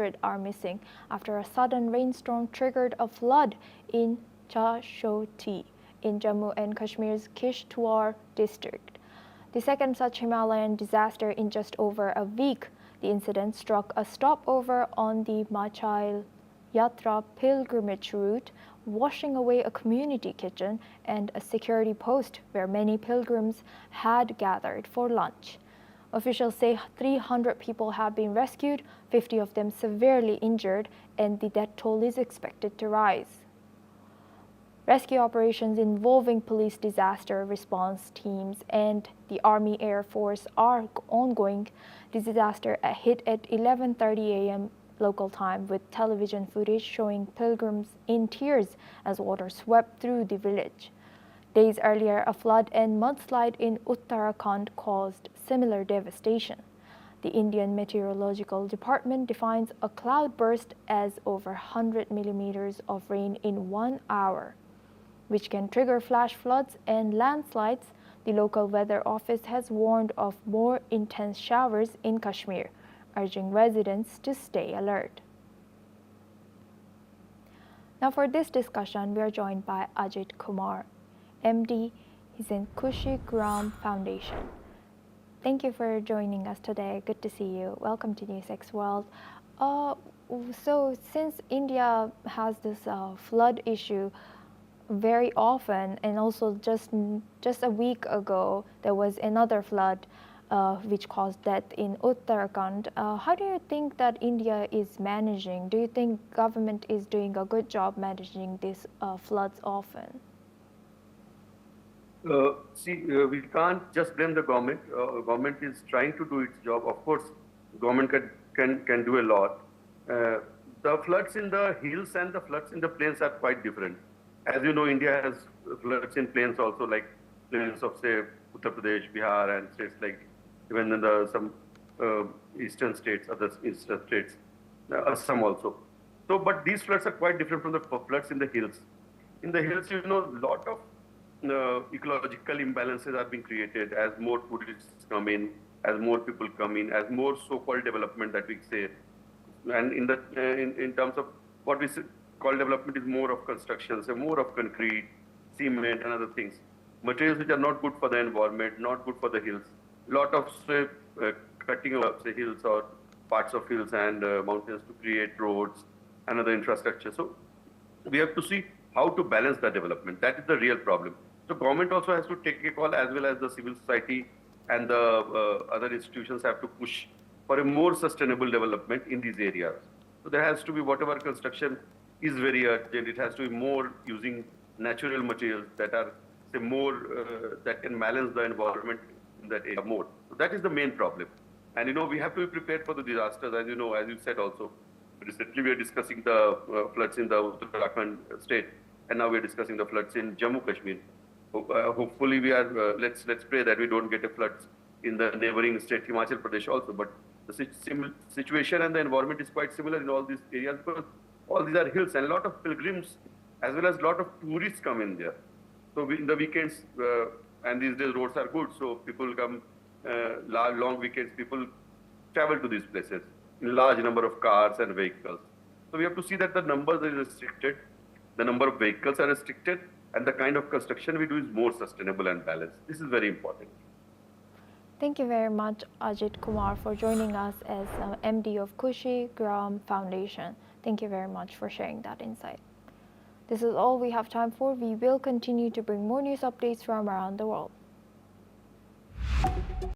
100 are missing after a sudden rainstorm triggered a flood in Chashoti in Jammu and Kashmir's Kishtwar district. The second such Himalayan disaster in just over a week. The incident struck a stopover on the Machail Yatra pilgrimage route, washing away a community kitchen and a security post where many pilgrims had gathered for lunch. Officials say 300 people have been rescued, 50 of them severely injured, and the death toll is expected to rise. Rescue operations involving police disaster response teams and the Army Air Force are ongoing. The disaster hit at 11:30 a.m. local time, with television footage showing pilgrims in tears as water swept through the village. Days earlier, a flood and mudslide in Uttarakhand caused similar devastation. The Indian Meteorological Department defines a cloudburst as over 100 millimeters of rain in 1 hour, which can trigger flash floods and landslides. The local weather office has warned of more intense showers in Kashmir, urging residents to stay alert. Now for this discussion, we are joined by Ajit Kumar, MD. He's in Khushi Gram Foundation. Thank you for joining us today. Good to see you. Welcome to NewsX World. So since India has this flood issue very often, and also just a week ago there was another flood which caused death in Uttarakhand. How do you think that India is managing? Do you think government is doing a good job managing these floods often? We can't just blame the government. Government is trying to do its job. Of course, government can do a lot. The floods in the hills and the floods in the plains are quite different. As you know, India has floods in plains also, like plains of, say, Uttar Pradesh, Bihar, and states like even in some eastern states, other eastern states, Assam also. So, but these floods are quite different from the floods in the hills. In the hills, you know, a lot of ecological imbalances are being created as more tourists come in, as more people come in, as more so-called development that we say. And in terms of what we call development is more of construction, so more of concrete, cement, and other things. Materials which are not good for the environment, not good for the hills. Lot of cutting of say hills or parts of hills and mountains to create roads and other infrastructure. So we have to see how to balance that development. That is the real problem. So government also has to take a call, as well as the civil society and the other institutions have to push for a more sustainable development in these areas. So there has to be whatever construction is very urgent. It has to be more using natural materials that are say more that can balance the environment in that area more. So that is the main problem. And you know, we have to be prepared for the disasters. As you know, as you said also, recently we are discussing the floods in the Uttarakhand state, and now we are discussing the floods in Jammu Kashmir. Hopefully we are let's pray that we don't get a floods in the neighboring state Himachal Pradesh also. But the situation and the environment is quite similar in all these areas, because all these are hills and a lot of pilgrims as well as a lot of tourists come in there. So in the weekends, and these days roads are good, so people come, long weekends, people travel to these places in large number of cars and vehicles. So we have to see that the numbers are restricted, the number of vehicles are restricted, and the kind of construction we do is more sustainable and balanced. This is very important. Thank you very much, Ajit Kumar, for joining us as MD of Khushi Gram Foundation. Thank you very much for sharing that insight. This is all we have time for. We will continue to bring more news updates from around the world.